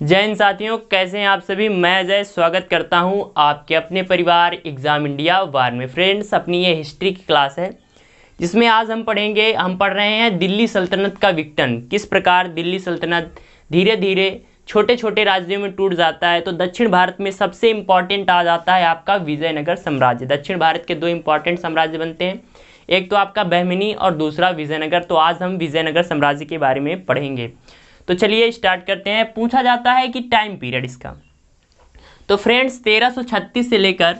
जय हिंद साथियों, कैसे हैं आप सभी। मैं अजय स्वागत करता हूं आपके अपने परिवार एग्जाम इंडिया वार में। फ्रेंड्स, अपनी ये हिस्ट्री की क्लास है जिसमें आज हम पढ़ रहे हैं दिल्ली सल्तनत का विघटन। किस प्रकार दिल्ली सल्तनत धीरे धीरे छोटे छोटे राज्यों में टूट जाता है। तो दक्षिण भारत में सबसे इंपॉर्टेंट आ जाता है आपका विजयनगर साम्राज्य। दक्षिण भारत के दो इंपॉर्टेंट साम्राज्य बनते हैं, एक तो आपका बहमिनी और दूसरा विजयनगर। तो आज हम विजयनगर साम्राज्य के बारे में पढ़ेंगे। तो चलिए स्टार्ट करते हैं। पूछा जाता है कि टाइम पीरियड इसका। तो फ्रेंड्स 1336 से लेकर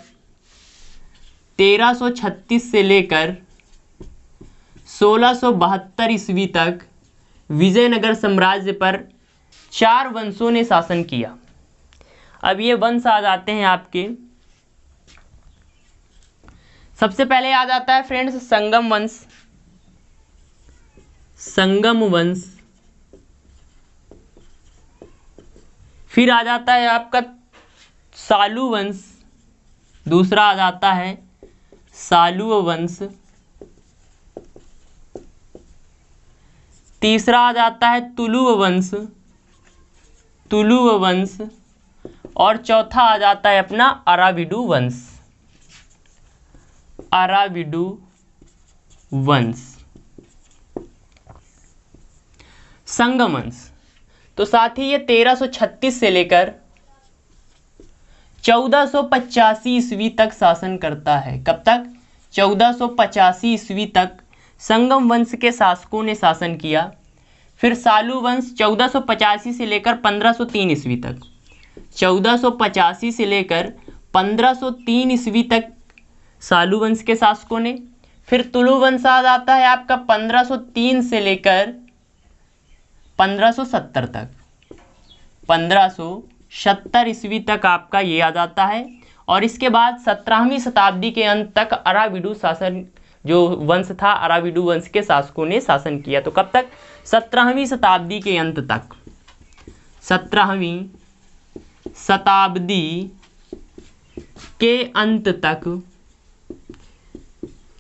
1672 ईस्वी तक विजयनगर साम्राज्य पर 4 वंशों ने शासन किया। अब ये वंश आ जाते हैं आपके, सबसे पहले आ जाता है फ्रेंड्स संगम वंश। फिर आ जाता है आपका सालू वंश, दूसरा आ जाता है सालू वंश। तीसरा आ जाता है तुलु वंश। और चौथा आ जाता है अपना अराविडु वंश। संगम वंश तो साथ ही ये 1336 से लेकर 1485 ईस्वी तक शासन करता है। कब तक? 1485 ईस्वी तक संगम वंश के शासकों ने शासन किया। फिर सालू वंश 1485 से लेकर 1503 ईस्वी तक, 1485 से लेकर 1503 ईस्वी तक सालू वंश के शासकों ने। फिर तुलु वंश आ जाता है आपका 1503 से लेकर 1570 तक, 1570 ईस्वी तक आपका ये आ जाता है। और इसके बाद 17वीं शताब्दी के अंत तक अराविडु शासन जो वंश था, अराविडु वंश के शासकों ने शासन किया। तो कब तक? 17वीं शताब्दी के अंत तक। 17वीं शताब्दी के अंत तक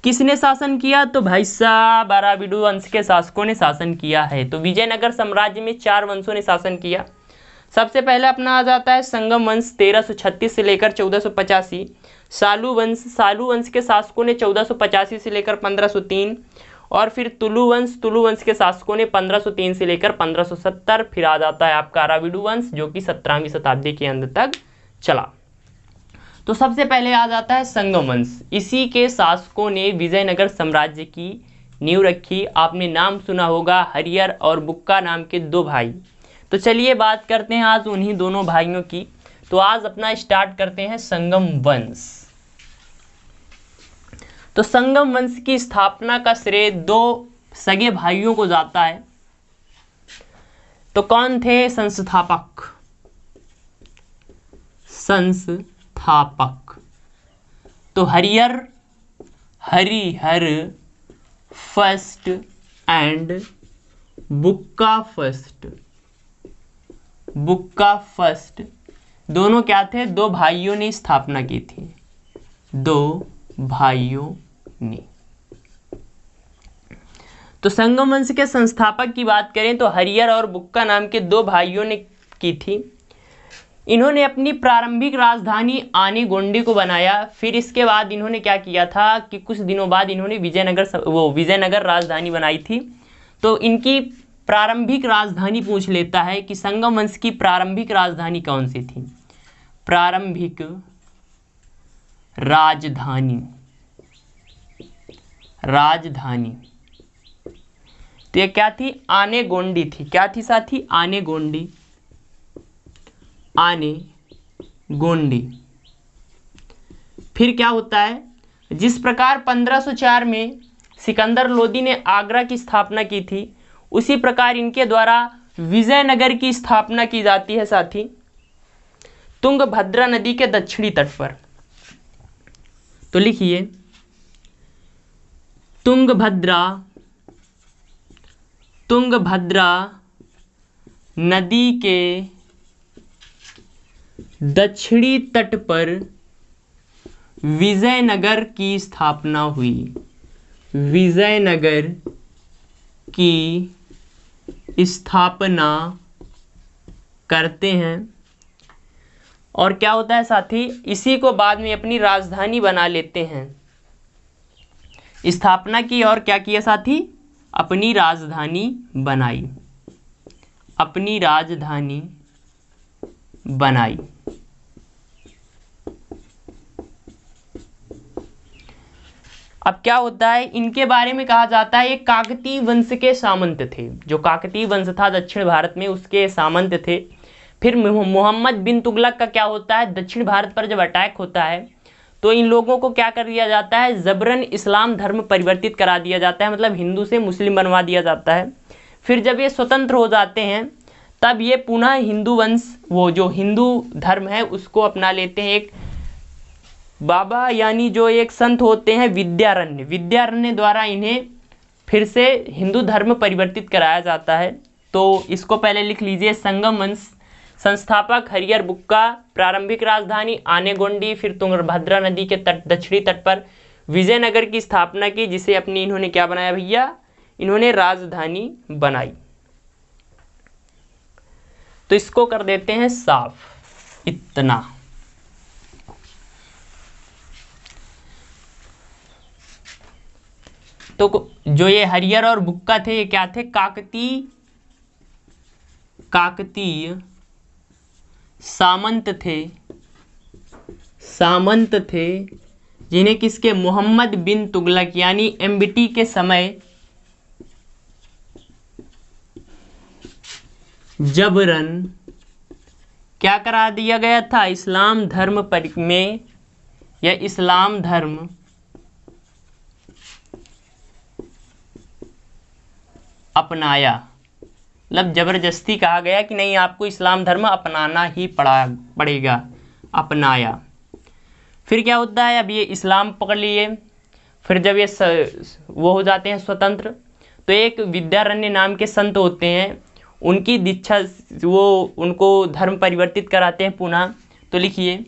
किसने शासन किया? तो भाई साहब अराविडु वंश के शासकों ने शासन किया है। तो विजयनगर साम्राज्य में 4 वंशों ने शासन किया। सबसे पहले अपना आ जाता है संगम वंश 1336 से लेकर 1485। सालू वंश के शासकों ने 1485 से लेकर 1503। और फिर तुलु वंश के शासकों ने 1503 से लेकर 1570। फिर आ जाता है आपका अराविडु वंश जो कि 17वीं शताब्दी के अंत तक चला। तो सबसे पहले आ जाता है संगम वंश। इसी के शासकों ने विजयनगर साम्राज्य की नींव रखी। आपने नाम सुना होगा हरियर और बुक्का नाम के 2 भाई। तो चलिए बात करते हैं आज उन्हीं दोनों भाइयों की। तो आज अपना स्टार्ट करते हैं संगम वंश। तो संगम वंश की स्थापना का श्रेय 2 सगे भाइयों को जाता है। तो कौन थे संस्थापक? तो Harihar first and Bukka first दोनों क्या थे? 2 भाइयों ने स्थापना की थी। 2 भाइयों ने। तो संगम वंश के संस्थापक की बात करें तो हरियर और बुक्का नाम के 2 भाइयों ने की थी। इन्होंने अपनी प्रारंभिक राजधानी आनेगोंडी को बनाया। फिर इसके बाद इन्होंने क्या किया था कि कुछ दिनों बाद इन्होंने विजयनगर राजधानी बनाई थी। तो इनकी प्रारंभिक राजधानी पूछ लेता है कि संगम वंश की प्रारंभिक राजधानी कौन सी थी? प्रारंभिक राजधानी तो ये क्या थी? आनेगोंडी थी। क्या थी साथी? आनेगोंडी। फिर क्या होता है? जिस प्रकार 1504 में सिकंदर लोदी ने आगरा की स्थापना की थी, उसी प्रकार इनके द्वारा विजयनगर की स्थापना की जाती है साथी, तुंगभद्रा नदी के दक्षिणी तट पर। तो लिखिए तुंगभद्रा नदी के दक्षिणी तट पर विजयनगर की स्थापना हुई। विजयनगर की स्थापना करते हैं। और क्या होता है साथी, इसी को बाद में अपनी राजधानी बना लेते हैं। स्थापना की और क्या किया साथी, अपनी राजधानी बनाई, अपनी राजधानी बनाई। अब क्या होता है, इनके बारे में कहा जाता है ये काकतीय वंश के सामंत थे। जो काकतीय वंश था दक्षिण भारत में, उसके सामंत थे। फिर मोहम्मद बिन तुगलक का क्या होता है, दक्षिण भारत पर जब अटैक होता है तो इन लोगों को क्या कर दिया जाता है, जबरन इस्लाम धर्म परिवर्तित करा दिया जाता है, मतलब हिंदू से मुस्लिम बनवा दिया जाता है। फिर जब ये स्वतंत्र हो जाते हैं तब ये पुनः हिंदू वंश, वो जो हिंदू धर्म है उसको अपना लेते हैं। एक बाबा यानी जो एक संत होते हैं विद्यारण्य, विद्यारण्य द्वारा इन्हें फिर से हिंदू धर्म परिवर्तित कराया जाता है। तो इसको पहले लिख लीजिए, संगम वंश, संस्थापक हरिहर बुक्का, प्रारंभिक राजधानी आनेगोंडी, फिर तुंगभद्रा नदी के तट दक्षिणी तट पर विजयनगर की स्थापना की, जिसे अपनी इन्होंने क्या बनाया भैया, इन्होंने राजधानी बनाई। तो इसको कर देते हैं साफ, इतना। तो जो ये हरिहर और बुक्का थे ये क्या थे, काकतीय सामंत थे, जिन्हें किसके, मोहम्मद बिन तुगलक यानी एमबीटी के समय जबरन क्या करा दिया गया था, इस्लाम धर्म में, या इस्लाम धर्म अपनाया, मतलब जबरदस्ती कहा गया कि नहीं आपको इस्लाम धर्म अपनाना ही पड़ेगा, अपनाया। फिर क्या होता है, अब ये इस्लाम पकड़ लिए। फिर जब ये वो हो जाते हैं स्वतंत्र, तो एक विद्यारण्य नाम के संत होते हैं, उनकी दीक्षा, वो उनको धर्म परिवर्तित कराते हैं पुनः। तो लिखिए,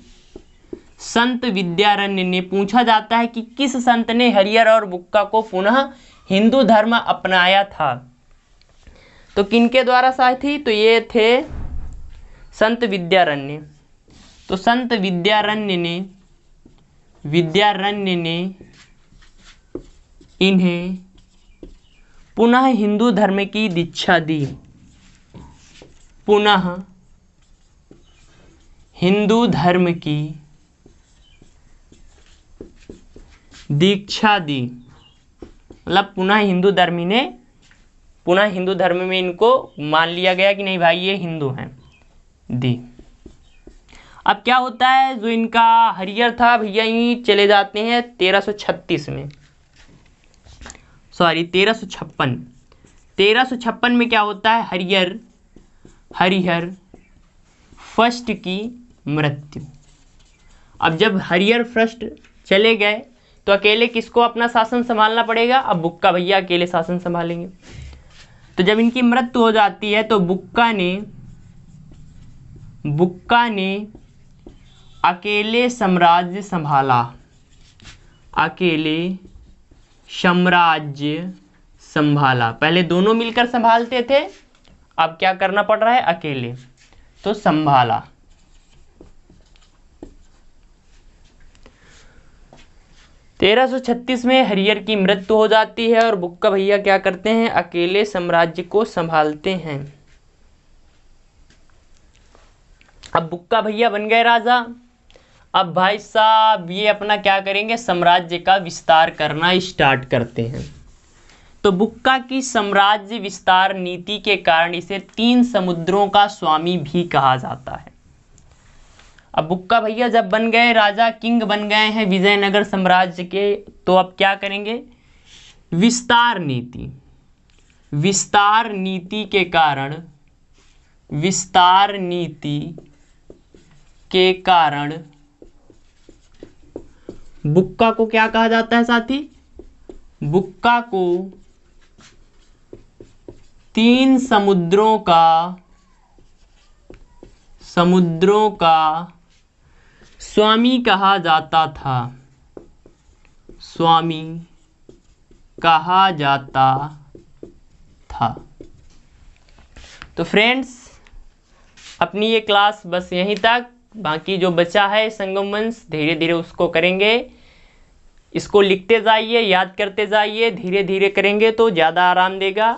संत विद्यारण्य ने, पूछा जाता है कि किस संत ने हरिहर और बुक्का को पुनः हिंदू धर्म अपनाया था, तो किनके द्वारा साथी, तो ये थे संत विद्यारण्य। तो संत विद्यारण्य ने इन्हें पुनः हिंदू धर्म की दीक्षा दी, पुनः हिंदू धर्म की दीक्षा दी, मतलब पुनः हिंदू धर्म में इनको मान लिया गया कि नहीं भाई ये हिंदू हैं, दी। अब क्या होता है, जो इनका हरिहर था भैया यहीं चले जाते हैं 1336 में, सॉरी 1356 में क्या होता है, हरिहर फर्स्ट की मृत्यु। अब जब हरिहर फर्स्ट चले गए तो अकेले किसको अपना शासन संभालना पड़ेगा, अब बुक्का भैया अकेले शासन संभालेंगे। तो जब इनकी मृत्यु हो जाती है तो बुक्का ने अकेले साम्राज्य संभाला, पहले दोनों मिलकर संभालते थे, अब क्या करना पड़ रहा है, अकेले, तो संभाला। तो 1336 में हरिहर की मृत्यु हो जाती है और बुक्का भैया क्या करते हैं, अकेले साम्राज्य को संभालते हैं। अब बुक्का भैया बन गए राजा। अब भाई साहब ये अपना क्या करेंगे, साम्राज्य का विस्तार करना स्टार्ट करते हैं। तो बुक्का की साम्राज्य विस्तार नीति के कारण इसे 3 समुद्रों का स्वामी भी कहा जाता है। अब बुक्का भैया जब बन गए राजा, किंग बन गए हैं विजयनगर साम्राज्य के, तो अब क्या करेंगे, विस्तार नीति के कारण बुक्का को क्या कहा जाता है साथी, बुक्का को 3 समुद्रों का स्वामी कहा जाता था। तो फ्रेंड्स अपनी ये क्लास बस यहीं तक, बाकी जो बचा है संगम वंश धीरे धीरे उसको करेंगे। इसको लिखते जाइए, याद करते जाइए, धीरे धीरे करेंगे तो ज़्यादा आराम देगा।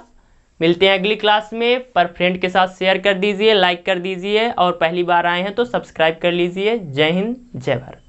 मिलते हैं अगली क्लास में। पर फ्रेंड के साथ शेयर कर दीजिए, लाइक कर दीजिए और पहली बार आए हैं तो सब्सक्राइब कर लीजिए। जय हिंद, जय भारत।